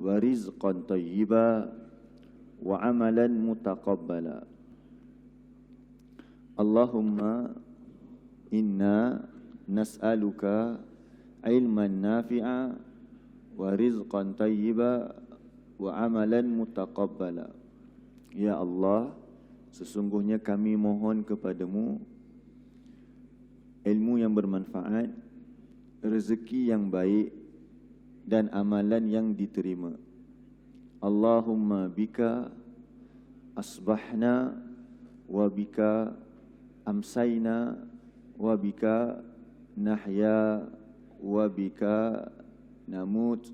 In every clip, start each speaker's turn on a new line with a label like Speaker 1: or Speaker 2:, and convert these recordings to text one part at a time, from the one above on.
Speaker 1: wa rizqan tayyiba wa amalan mutaqabbala. Allahumma inna nas'aluka ilman nafi'a wa rizqan tayyiba wa amalan mutaqabbala. Ya Allah, sesungguhnya kami mohon kepadamu ilmu yang bermanfaat, rezeki yang baik dan amalan yang diterima. Allahumma bika asbahna wa bika amsayna wa bika nahya wa bika namut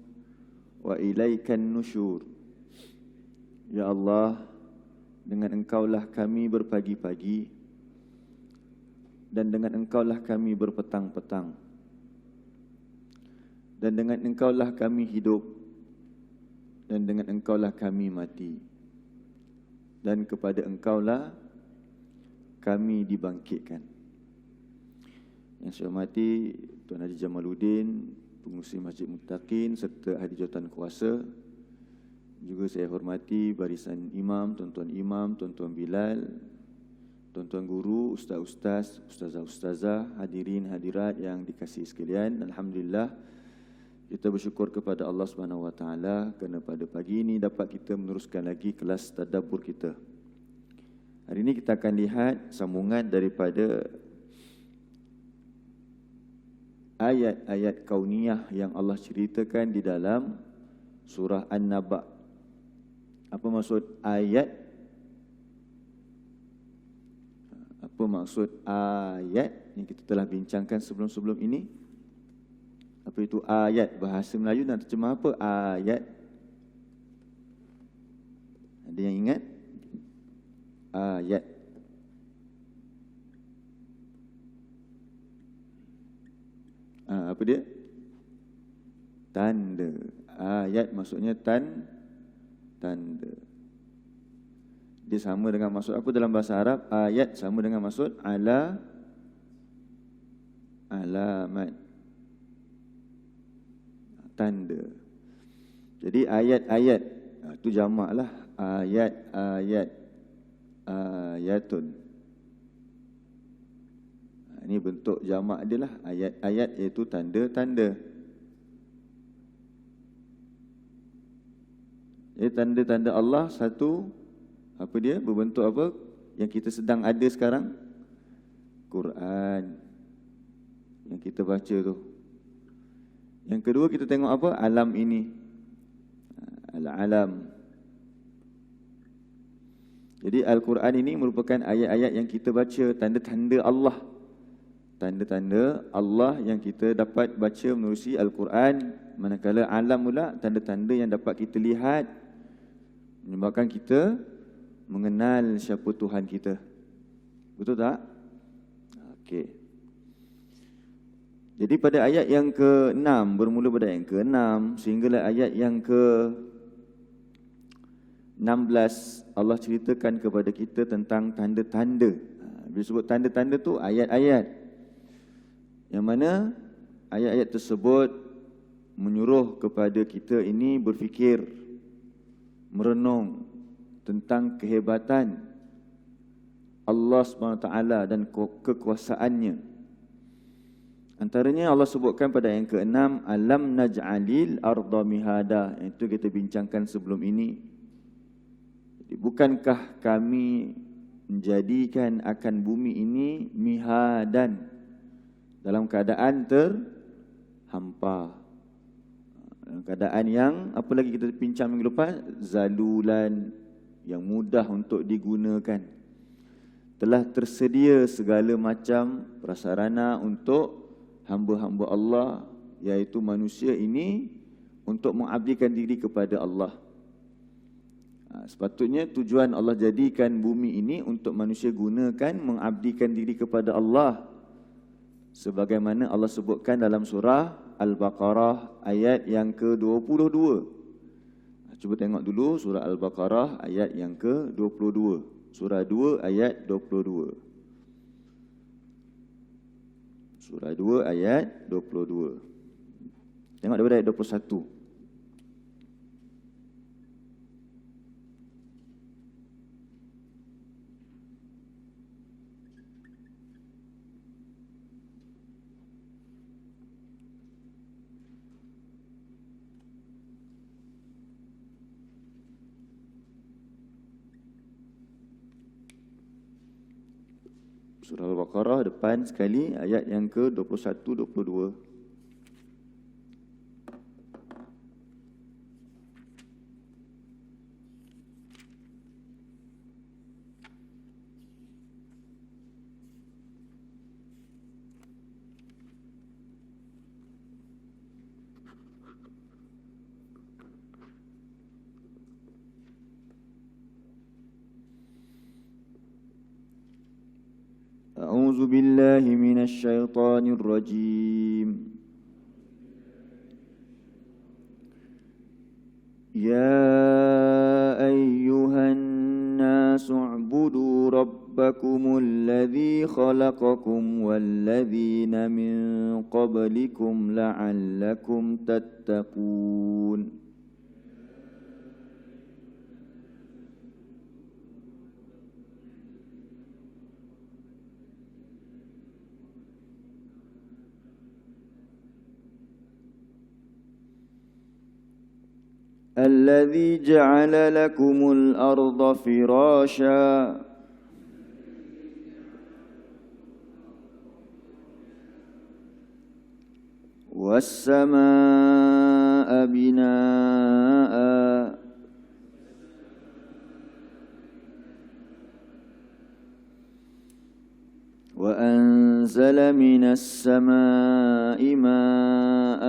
Speaker 1: wa ilaikan nusyur. Ya Allah, dengan Engkaulah kami berpagi-pagi dan dengan Engkaulah kami berpetang-petang dan dengan Engkaulah kami hidup dan dengan Engkaulah kami mati dan kepada Engkaulah kami dibangkitkan. Yang saya hormati Tuan Haji Jamaluddin, Pengurusi Masjid Muttaqin serta Ahli Jawatan Kuasa. Juga saya hormati barisan imam, tuan-tuan Bilal, tuan-tuan guru, ustaz-ustaz, ustazah-ustazah, hadirin hadirat yang dikasihi sekalian. Alhamdulillah, kita bersyukur kepada Allah Subhanahu Wa Taala kerana pada pagi ini dapat kita meneruskan lagi kelas tadabbur kita. Hari ini kita akan lihat sambungan daripada ayat-ayat kauniyah yang Allah ceritakan di dalam surah An-Naba. Apa maksud ayat? Apa maksud ayat yang kita telah bincangkan sebelum-sebelum ini? Apa itu ayat? Bahasa Melayu nak terjemah apa? Ayat. Ada yang ingat? Ayat. Apa dia? Tanda. Ayat maksudnya tanda. Dia sama dengan maksud apa dalam bahasa Arab? Ayat sama dengan maksud alamat. Tanda. Jadi ayat-ayat itu jamak lah. Ayatun. Ini bentuk jamak dia lah. Ayat-ayat iaitu tanda-tanda. Jadi tanda-tanda Allah satu, apa dia? Berbentuk apa? Yang kita sedang ada sekarang? Quran. Yang kita baca tu. Yang kedua kita tengok apa? Alam ini. Al-alam. Jadi Al-Quran ini merupakan ayat-ayat yang kita baca, tanda-tanda Allah. Tanda-tanda Allah yang kita dapat baca menerusi Al-Quran. Manakala alam pula, tanda-tanda yang dapat kita lihat, menyebabkan kita mengenal siapa Tuhan kita. Betul tak? Okey. Jadi pada ayat yang ke-6, bermula pada ayat yang ke-6 sehinggalah ayat yang ke-16, Allah ceritakan kepada kita tentang tanda-tanda. Bila sebut tanda-tanda tu ayat-ayat, yang mana ayat-ayat tersebut menyuruh kepada kita ini berfikir, merenung tentang kehebatan Allah SWT dan kekuasaannya. Antaranya Allah sebutkan pada yang ke-6, alam naj'alil arda mihada. Itu kita bincangkan sebelum ini. Jadi, bukankah kami menjadikan akan bumi ini mihadan, dalam keadaan terhampar, dalam keadaan yang, apa lagi kita bincang minggu lepas, zalulan, yang mudah untuk digunakan. Telah tersedia segala macam prasarana untuk hamba-hamba Allah, iaitu manusia ini, untuk mengabdikan diri kepada Allah. Sepatutnya tujuan Allah jadikan bumi ini untuk manusia gunakan mengabdikan diri kepada Allah, sebagaimana Allah sebutkan dalam surah Al-Baqarah ayat yang ke-22. Cuba tengok dulu surah Al-Baqarah ayat yang ke-22. Surah 2 ayat 22. Surah 2 ayat 22. Tengok daripada ayat 21. Surah Al-Baqarah depan sekali, ayat yang ke-21, 22. أعوذ بالله من الشيطان الرجيم. يا أيها الناس اعبدوا ربكم الذي خلقكم والذين من قبلكم لعلكم تتقون. الذي جعل لكم الأرض فراشا والسماء بناء وأنزل من السماء ماء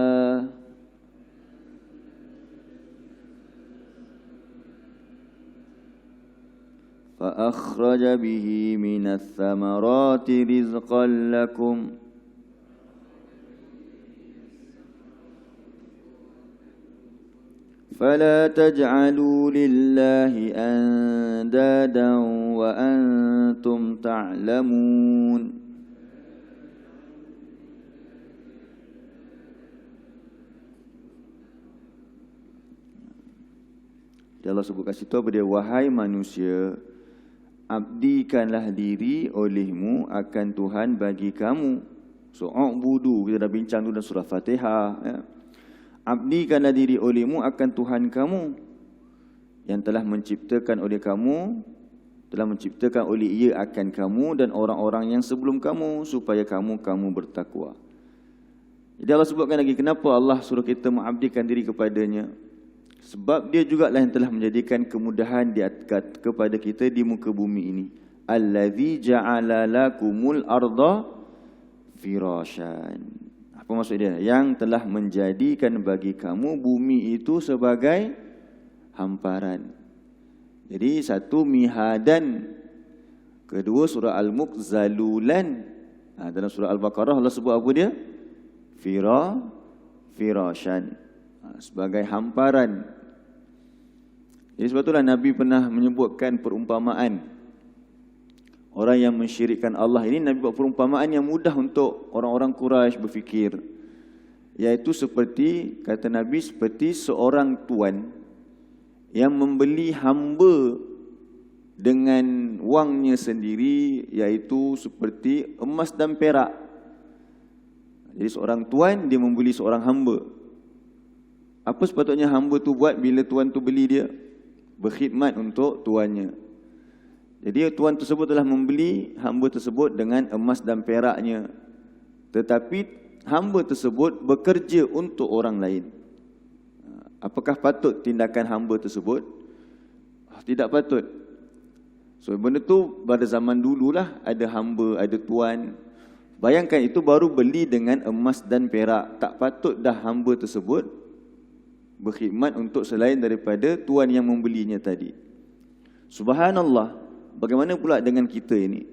Speaker 1: فأخرج به من الثمرات رزقا لكم فلا تجعلوا لله أندادا وأنتم تعلمون. Allah sebut kat situ apa dia? Wahai manusia, abdikanlah diri olehmu akan Tuhan bagi kamu. So, u'budu, kita dah bincang tu dalam surah Fatihah. Ya. Abdikanlah diri olehmu akan Tuhan kamu yang telah menciptakan oleh kamu, telah menciptakan oleh ia akan kamu dan orang-orang yang sebelum kamu, supaya kamu bertakwa. Jadi Allah sebutkan lagi, kenapa Allah suruh kita mengabdikan diri kepadanya? Sebab dia jugalah yang telah menjadikan kemudahan kepada kita di muka bumi ini. Allazi ja'ala lakumul arda firasyan. Apa maksud dia? Yang telah menjadikan bagi kamu bumi itu sebagai hamparan. Jadi satu mihadan, kedua surah Al-Mulk zalulan. Dalam surah Al-Baqarah Allah sebut apa dia? Firasyan. Sebagai hamparan. Jadi sebab itulah Nabi pernah menyebutkan perumpamaan orang yang mensyirikkan Allah. Ini Nabi buat perumpamaan yang mudah untuk orang-orang Quraisy berfikir. Iaitu seperti, kata Nabi, seperti seorang tuan yang membeli hamba dengan wangnya sendiri, iaitu seperti emas dan perak. Jadi seorang tuan dia membeli seorang hamba. Apa sepatutnya hamba tu buat bila tuan tu beli dia? Berkhidmat untuk tuannya. Jadi tuan tersebut telah membeli hamba tersebut dengan emas dan peraknya. Tetapi hamba tersebut bekerja untuk orang lain. Apakah patut tindakan hamba tersebut? Tidak patut. So benda tu pada zaman dululah, ada hamba, ada tuan. Bayangkan itu baru beli dengan emas dan perak. Tak patut dah hamba tersebut berkhidmat untuk selain daripada tuan yang membelinya tadi. Subhanallah, bagaimana pula dengan kita ini?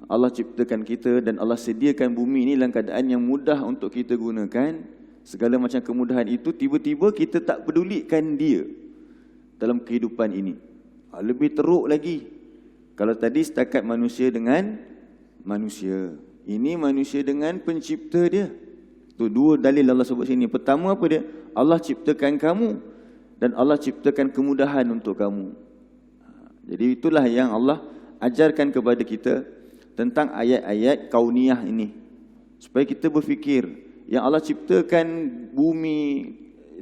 Speaker 1: Allah ciptakan kita dan Allah sediakan bumi ini dalam keadaan yang mudah untuk kita gunakan. Segala macam kemudahan itu, tiba-tiba kita tak pedulikan dia dalam kehidupan ini. Lebih teruk lagi, kalau tadi setakat manusia dengan manusia, ini manusia dengan pencipta dia. Tu dua dalil Allah sebut sini. Pertama apa dia? Allah ciptakan kamu dan Allah ciptakan kemudahan untuk kamu. Jadi itulah yang Allah ajarkan kepada kita tentang ayat-ayat kauniyah ini, supaya kita berfikir yang Allah ciptakan bumi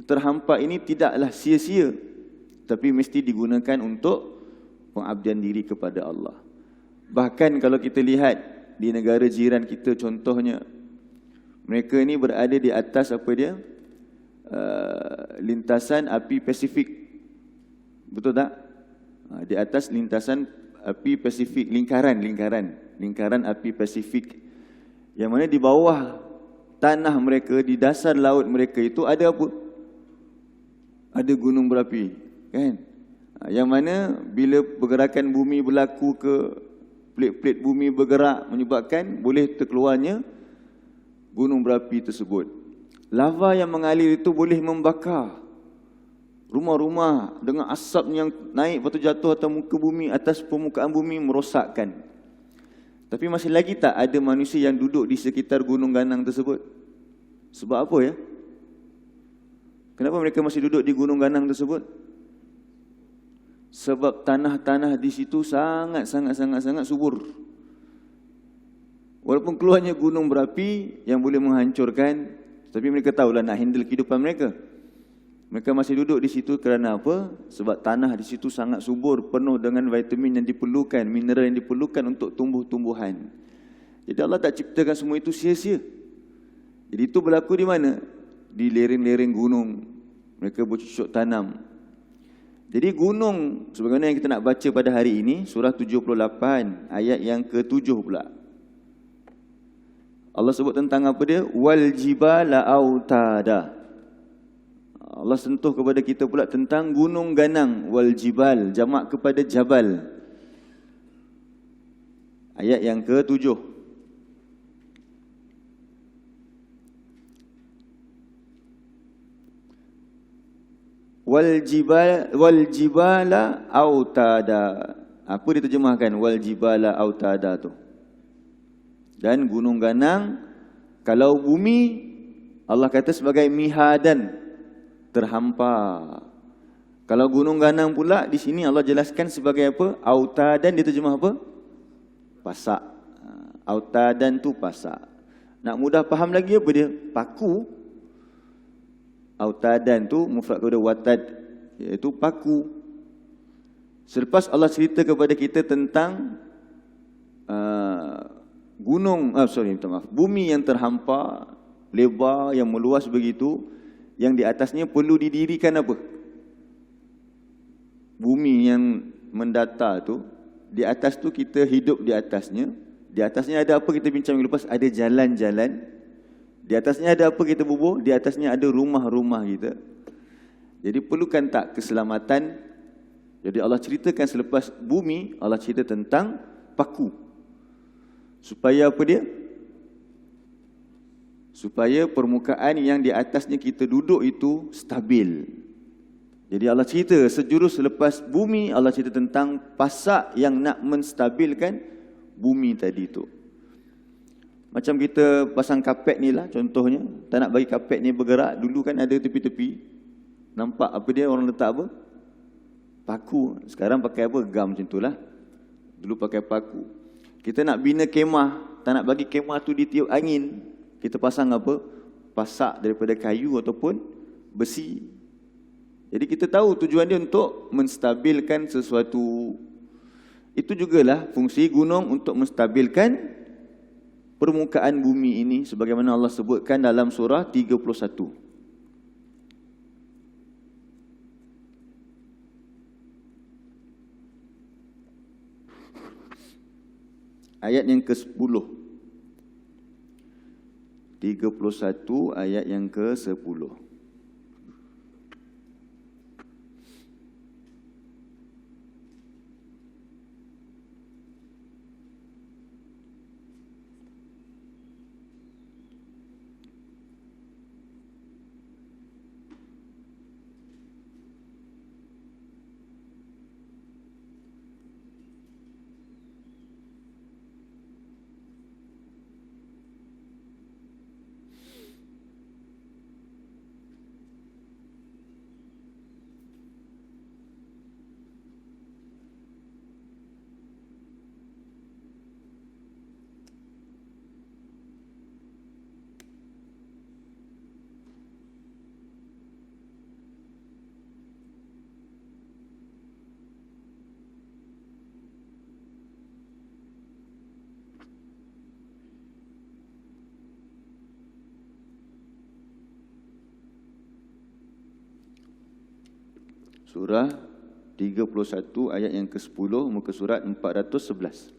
Speaker 1: terhampa ini tidaklah sia-sia, tapi mesti digunakan untuk pengabdian diri kepada Allah. Bahkan kalau kita lihat di negara jiran kita contohnya, mereka ni berada di atas apa dia? Lintasan api Pasifik. Betul tak? Di atas lintasan api Pasifik, lingkaran api Pasifik. Yang mana di bawah tanah mereka, di dasar laut mereka itu ada apa? Ada gunung berapi, kan? Yang mana bila pergerakan bumi berlaku ke plate-plate bumi bergerak menyebabkan boleh terkeluarnya gunung berapi tersebut. Lava yang mengalir itu boleh membakar rumah-rumah dengan asap yang naik lepas tu jatuh atas muka bumi, atas permukaan bumi, merosakkan. Tapi masih lagi tak ada manusia yang duduk di sekitar gunung ganang tersebut? Sebab apa ya? Kenapa mereka masih duduk di gunung ganang tersebut? Sebab tanah-tanah di situ sangat subur. Walaupun keluarnya gunung berapi yang boleh menghancurkan, tapi mereka tahulah nak handle kehidupan mereka. Mereka masih duduk di situ kerana apa? Sebab tanah di situ sangat subur, penuh dengan vitamin yang diperlukan, mineral yang diperlukan untuk tumbuh-tumbuhan. Jadi Allah tak ciptakan semua itu sia-sia. Jadi itu berlaku di mana? Di lereng-lereng gunung. Mereka bercucuk tanam. Jadi gunung, sebagaimana yang kita nak baca pada hari ini, surah 78, ayat yang ke-7 pula. Allah sebut tentang apa dia? Wal jibala autada. Allah sentuh kepada kita pula tentang gunung ganang. Wal jibal, jamak kepada jabal. Ayat yang ke-7. Wal jibala autada. Apa diterjemahkan wal jibala autada tu? Dan gunung ganang, kalau bumi Allah kata sebagai mihadan, terhampar. Kalau gunung ganang pula di sini Allah jelaskan sebagai apa? Autadan, diterjemah apa? Pasak. Autadan tu pasak. Nak mudah faham lagi apa dia? Paku. Autadan tu mufrad kepada watad, iaitu paku. Selepas Allah cerita kepada kita tentang bumi yang terhampar, lebar, yang meluas begitu, yang di atasnya perlu didirikan apa? Bumi yang mendatar tu, di atas tu kita hidup di atasnya. Di atasnya ada apa kita bincang minggu lepas? Ada jalan-jalan. Di atasnya ada apa kita bubuh? Di atasnya ada rumah-rumah kita. Jadi perlukan tak keselamatan? Jadi Allah ceritakan selepas bumi, Allah cerita tentang paku. Supaya apa dia? Supaya permukaan yang di atasnya kita duduk itu stabil. Jadi Allah cerita sejurus selepas bumi, Allah cerita tentang pasak yang nak menstabilkan bumi tadi itu. Macam kita pasang kapet ni lah contohnya. Tak nak bagi kapet ni bergerak. Dulu kan ada tepi-tepi. Nampak apa dia orang letak apa? Paku. Sekarang pakai apa? Gam macam tu lah. Dulu pakai paku. Kita nak bina kemah. Tak nak bagi kemah tu ditiup angin. Kita pasang apa? Pasak daripada kayu ataupun besi. Jadi kita tahu tujuan dia untuk menstabilkan sesuatu. Itu jugalah fungsi gunung untuk menstabilkan permukaan bumi ini, sebagaimana Allah sebutkan dalam surah 31. Ayat yang ke-10. 31 ayat yang ke-10. Surah 31 ayat yang ke-10, muka surat 411.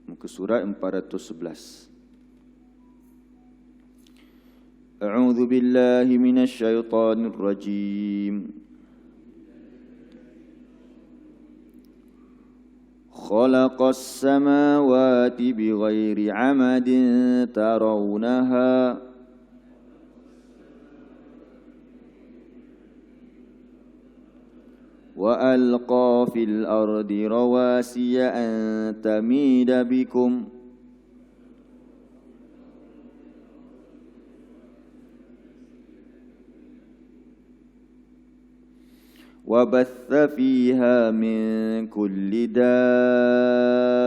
Speaker 1: Muka surat 411. A'udzu billahi minasy syaithanir rajim. Khalaqas samawati bighairi 'amadin tarawnaha وألقى في الأرض رواسي أن تميد بكم وبث فيها من كل دابة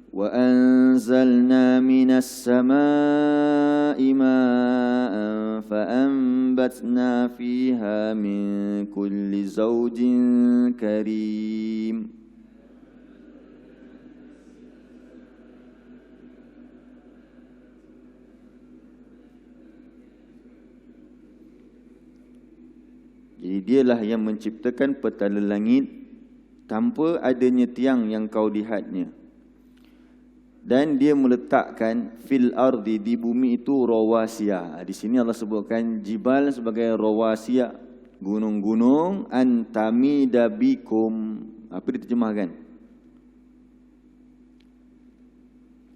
Speaker 1: وأنزلنا من السماء ماء فأنبتنا فيها من كل زوج كريم Jadi dialah yang menciptakan petala langit tanpa adanya tiang yang kau lihatnya. Dan dia meletakkan fil ardi, di bumi itu, rawasiya. Di sini Allah sebutkan jibal sebagai rawasiya, gunung-gunung, antamida bikum. Apa diterjemahkan?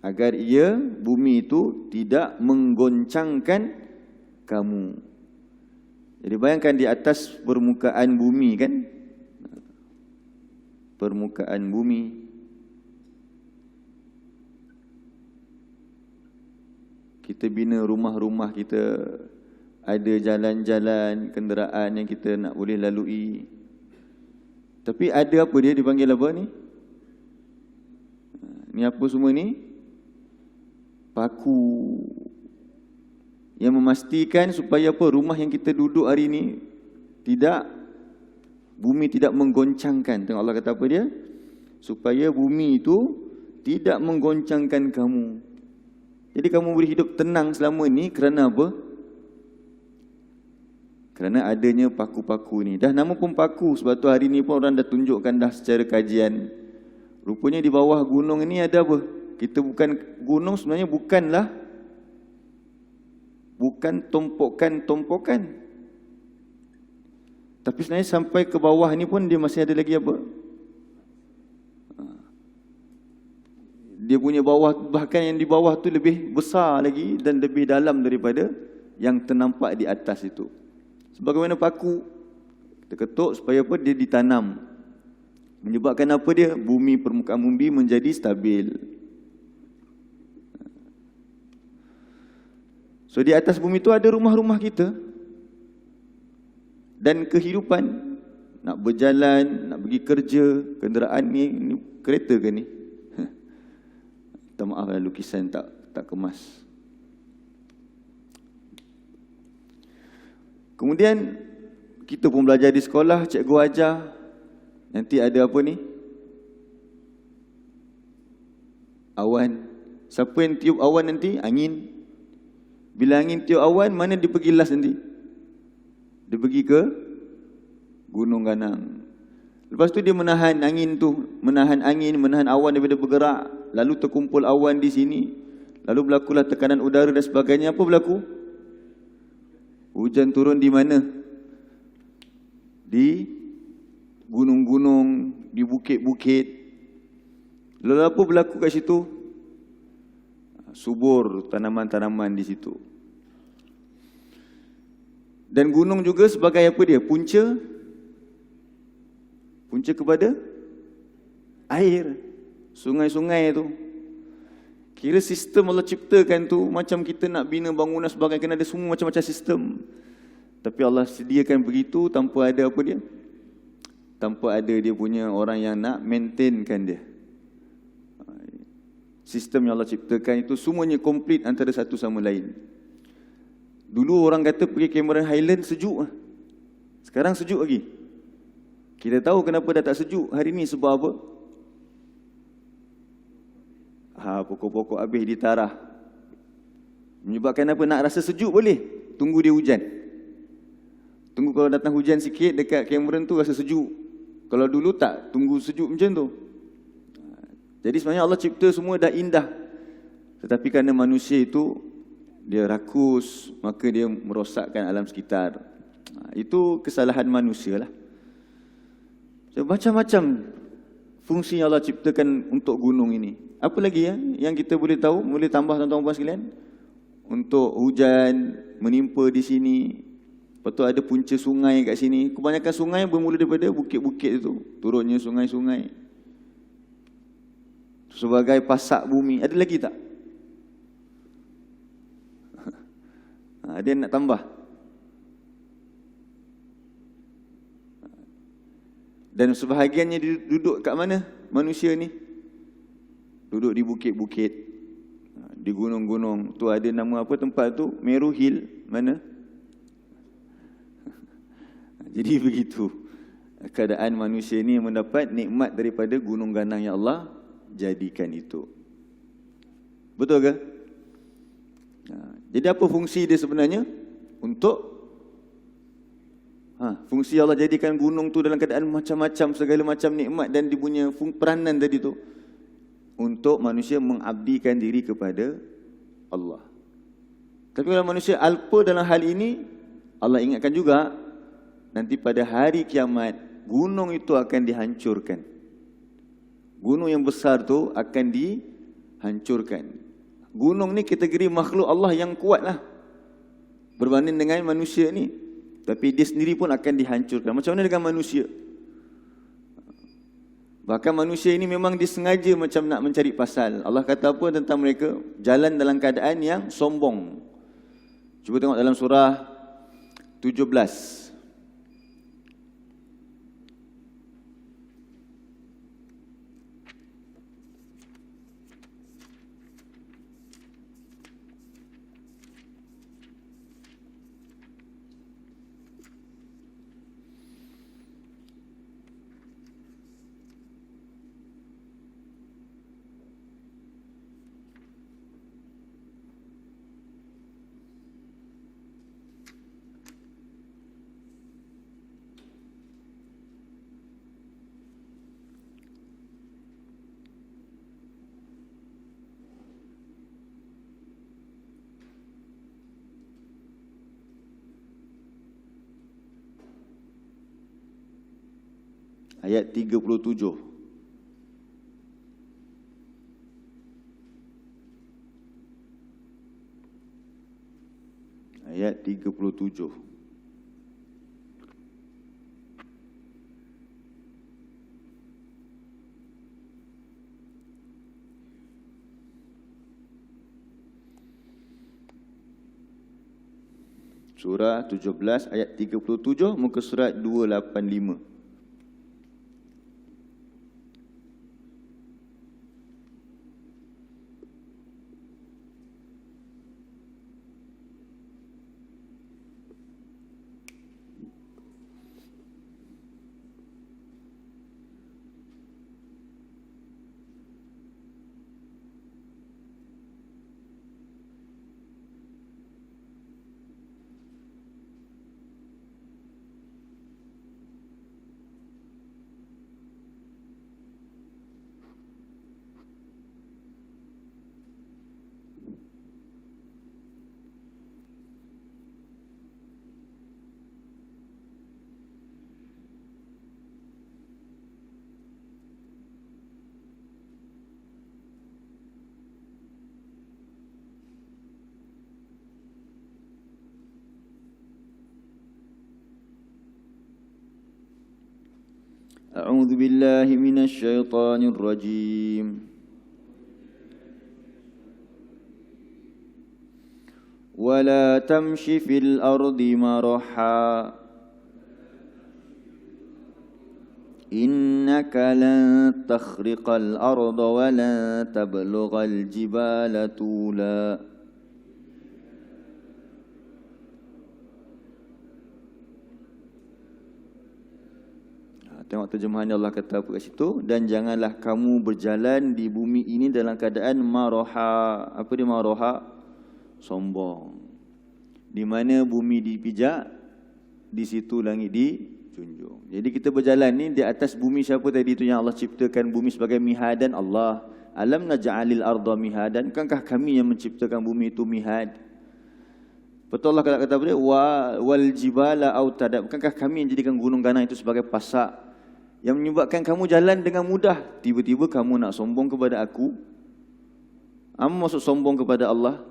Speaker 1: Agar ia, bumi itu, tidak menggoncangkan kamu. Jadi bayangkan di atas permukaan bumi kan? Permukaan bumi. Kita bina rumah-rumah kita, ada jalan-jalan, kenderaan yang kita nak boleh lalui. Tapi ada apa dia dipanggil apa ni? Ni apa semua ni? Paku. Yang memastikan supaya apa? Rumah yang kita duduk hari ni tidak, bumi tidak menggoncangkan. Tengok Allah kata apa dia? Supaya bumi itu tidak menggoncangkan kamu. Jadi kamu boleh hidup tenang selama ni kerana apa? Kerana adanya paku-paku ni. Dah nama pun paku, sebab tu hari ni pun orang dah tunjukkan dah secara kajian. Rupanya di bawah gunung ini ada apa? Kita bukan, gunung sebenarnya bukan tompokan. Tapi sebenarnya sampai ke bawah ni pun dia masih ada lagi apa? Dia punya bawah, bahkan yang di bawah tu lebih besar lagi dan lebih dalam daripada yang ternampak di atas itu. Sebagaimana paku, kita ketuk supaya apa? Dia ditanam. Menyebabkan apa dia? Bumi, permukaan bumi menjadi stabil. So di atas bumi tu ada rumah-rumah kita. Dan kehidupan, nak berjalan, nak pergi kerja, kenderaan ni kereta ke ni? Tak, maaf lah, lukisan tak kemas. Kemudian kita pun belajar di sekolah, cikgu ajar, nanti ada apa ni? Awan. Siapa yang tiup awan nanti? Angin. Bila angin tiup awan, mana dia pergi last nanti? Dia pergi ke Gunung Ganang. Lepas tu dia menahan angin tu, menahan awan daripada bergerak. Lalu terkumpul awan di sini. Lalu berlakulah tekanan udara dan sebagainya. Apa berlaku? Hujan turun di mana? Di gunung-gunung, di bukit-bukit. Lalu apa berlaku kat situ? Subur tanaman-tanaman di situ. Dan gunung juga sebagai apa dia? Punca kepada air. Sungai-sungai tu. Kira sistem Allah ciptakan tu macam kita nak bina bangunan sebagainya, kena ada semua macam-macam sistem. Tapi Allah sediakan begitu tanpa ada apa dia? Tanpa ada dia punya orang yang nak maintainkan dia. Sistem yang Allah ciptakan itu semuanya komplit antara satu sama lain. Dulu orang kata pergi Cameron Highland sejuk. Sekarang sejuk lagi. Kita tahu kenapa dah tak sejuk hari ni sebab apa? Pokok-pokok habis ditarah. Menyebabkan apa? Nak rasa sejuk boleh, tunggu dia hujan. Tunggu kalau datang hujan sikit dekat Cameron tu rasa sejuk. Kalau dulu tak, tunggu sejuk macam tu. Jadi sebenarnya Allah cipta semua dah indah. Tetapi kerana manusia itu dia rakus, maka dia merosakkan alam sekitar. Itu kesalahan manusia lah. Macam-macam fungsi yang Allah ciptakan untuk gunung ini. Apa lagi yang kita boleh tahu, boleh tambah tuan-tuan dan puan sekalian? Untuk hujan menimpa di sini. Lepas tu ada punca sungai kat sini. Kebanyakan sungai bermula daripada bukit-bukit itu. Turunnya sungai-sungai. Sebagai pasak bumi. Ada lagi tak? Ada yang nak tambah? Dan sebahagiannya duduk kat mana manusia ni? Duduk di bukit-bukit, di gunung-gunung. Tu ada nama apa tempat tu? Meru Hill. Mana? Jadi begitu keadaan manusia ni mendapat nikmat daripada gunung ganang yang Allah jadikan itu. Betul ke? Jadi apa fungsi dia sebenarnya? Untuk fungsi Allah jadikan gunung tu dalam keadaan macam-macam, segala macam nikmat dan dia punya peranan tadi tu untuk manusia mengabdikan diri kepada Allah. Tapi kalau manusia alpa dalam hal ini, Allah ingatkan juga nanti pada hari kiamat gunung itu akan dihancurkan. Gunung yang besar tu akan dihancurkan. Gunung ni kategori makhluk Allah yang kuat lah berbanding dengan manusia ni. Tapi dia sendiri pun akan dihancurkan. Macam mana dengan manusia? Bahkan manusia ini memang disengaja macam nak mencari pasal. Allah kata apa tentang mereka? Jalan dalam keadaan yang sombong. Cuba tengok dalam surah 17. Ayat 37. Ayat 37. Surah 17 ayat 37 muka surat 285. A'udzu billahi minasy syaithanir rajim. ولا تمش في الأرض مرحا إنك لن تخرق الأرض ولن تبلغ الجبال طولا. Tengok terjemahan Allah kata apa kat situ. Dan janganlah kamu berjalan di bumi ini dalam keadaan maroha. Apa dia maroha? Sombong. Di mana bumi dipijak, di situ langit dijunjung. Jadi kita berjalan ni di atas bumi siapa tadi tu yang Allah ciptakan bumi sebagai mihadan? Allah. Alam naj'alil arda mihadan. Bukankah kami yang menciptakan bumi itu mihad? Betul Allah kata apa dia? Wal jibala autada. Bukankah kami yang jadikan gunung ganang itu sebagai pasak yang menyebabkan kamu jalan dengan mudah? Tiba-tiba kamu nak sombong kepada aku. Apa maksud sombong kepada Allah?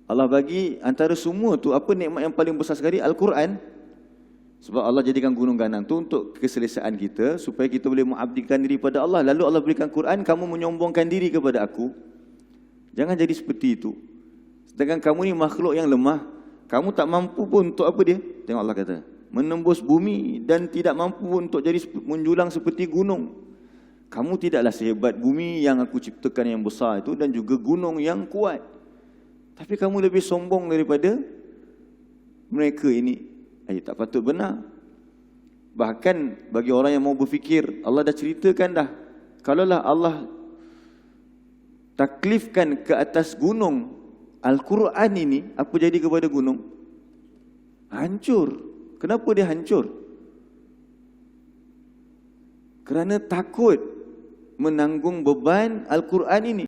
Speaker 1: Allah bagi antara semua tu apa nikmat yang paling besar sekali? Al-Quran. Sebab Allah jadikan gunung ganang tu untuk keselesaan kita, supaya kita boleh mengabdikan diri pada Allah. Lalu Allah berikan Quran, kamu menyombongkan diri kepada aku. Jangan jadi seperti itu. Sedangkan kamu ni makhluk yang lemah. Kamu tak mampu pun untuk apa dia? Tengok Allah kata, menembus bumi, dan tidak mampu untuk jadi menjulang seperti gunung. Kamu tidaklah sehebat bumi yang aku ciptakan yang besar itu, dan juga gunung yang kuat. Tapi kamu lebih sombong daripada mereka ini. Tak patut benar. Bahkan bagi orang yang mau berfikir, Allah dah ceritakan dah. Kalaulah Allah taklifkan ke atas gunung Al-Quran ini, apa jadi kepada gunung? Hancur. Kenapa dia hancur? Kerana takut menanggung beban Al-Quran ini.